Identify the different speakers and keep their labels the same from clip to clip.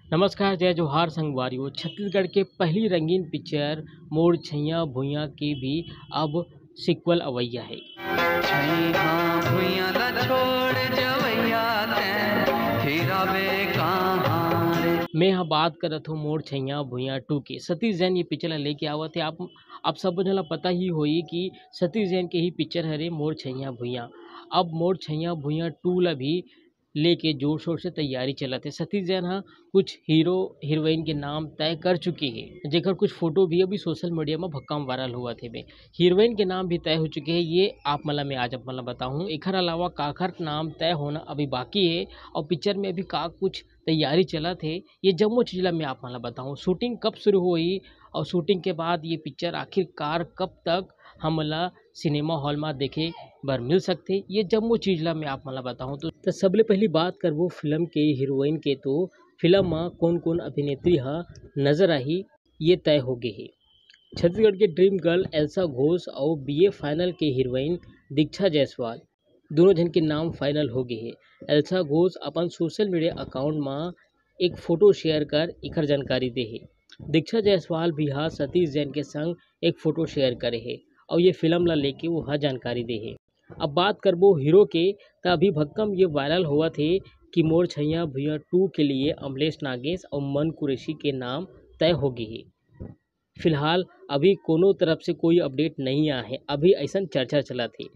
Speaker 1: नमस्कार, जय जोहार संगवारियों। छत्तीसगढ़ के पहली रंगीन पिक्चर मोर छैया भुइयां की भी अब सीक्वल अवैया है।
Speaker 2: छैया भुइयां ला छोड़ जवैया ते फिरावे कहाँ रे।
Speaker 1: मैं यहाँ बात करत हूँ मोर छैया भुइयां 2 की। सतीश जैन ये पिक्चर ला लेके आवत है। आप सब ला पता ही होई कि सतीश जैन के ही पिक्चर हरे मोर छैया भुइयां। अब मोर छैया भुइयां 2 ला भी लेके जोर शोर से तैयारी चलत है। सतीश जैन हा कुछ हीरो हीरोइन के नाम तय कर चुके हैं, जेकर कुछ फोटो भी अभी सोशल मीडिया में भक्कम वायरल हुआ थे। में हीरोइन के नाम भी तय हो चुके हैं। ये आप मतलब मैं आज आप मतलब बताऊँ। एकर अलावा काखर नाम तय होना अभी बाकी है और पिक्चर में भी का कुछ तैयारी चला थे। ये जम्मू चीज़ ला मैं आप मतलब बताऊँ। शूटिंग कब शुरू हुई और शूटिंग के बाद ये पिक्चर आखिरकार कब तक हमला सिनेमा हॉल में देखे बर मिल सकते, ये जम्मू चीज ला मैं आप मला बताऊँ। तो सबले पहली बात करबो फिल्म के हीरोइन के, तो फिल्म में कौन कौन अभिनेत्री हा नजर आही ये तय हो गए है। छत्तीसगढ़ के ड्रीम गर्ल एल्सा घोष और बीए फाइनल के हीरोइन दीक्षा जायसवाल दोनों जन के नाम फाइनल हो गए है। एल्सा घोष अपन सोशल मीडिया अकाउंट में एक फोटो शेयर कर इखर जानकारी दे है। दीक्षा जायसवाल भी हा सतीश जैन के संग एक फोटो शेयर करे है और ये फिल्म ला लेके वो हा जानकारी दे है। अब बात करबो हीरो के, तो अभी भक्कम ये वायरल हुआ थे कि मोर छैया भुइयां 2 के लिए अमलेश नागेश और मन कुरैशी के नाम तय हो गए है। फिलहाल अभी कोनो तरफ से कोई अपडेट नहीं आया है, अभी ऐसा चर्चा चला थी।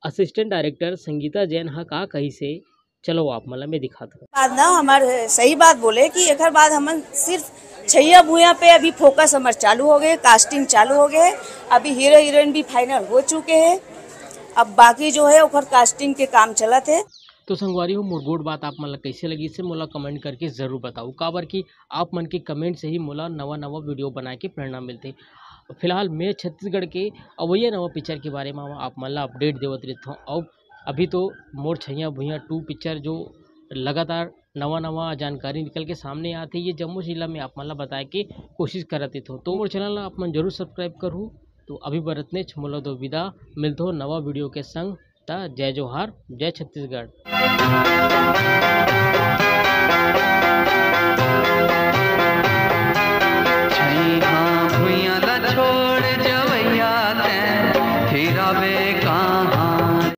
Speaker 1: असिस्टेंट डायरेक्टर संगीता जैन हा का कही से, चलो आप मतलब मैं दिखाता हूँ।
Speaker 3: बाद ना हमारे सही बात बोले कि एक बाद हम सिर्फ छैया भुइयां पे अभी फोकस हमारे चालू हो गए, कास्टिंग चालू हो गए। अभी हीरो हीरोइन भी फाइनल हो चुके हैं। अब बाकी जो है ओकर कास्टिंग के काम चला थे।
Speaker 1: तो संगवारी हो मोर बात आप मन ला कैसे लगी से मोला कमेंट करके जरूर बताओ। काबर कि आप मन के कमेंट से ही मोला नवा नवा वीडियो बना के प्रेरणा मिलते। फिलहाल मैं छत्तीसगढ़ के अवैया नवा पिक्चर के बारे में आप मन ला अपडेट देवत रहता हूँ। और अभी तो मोर छैया भुइयां 2 पिक्चर जो लगातार नवा नवा जानकारी निकल के सामने आती है, ये जम्मू जिला में आप मन ला बताए के कोशिश करत हो। तो मोर चैनल ला आप मन जरूर सब्सक्राइब करूँ। तो अभी बरतने मोला दो विदा, मिलते हो नवा वीडियो के संग। जय जोहार, जय छत्तीसगढ़।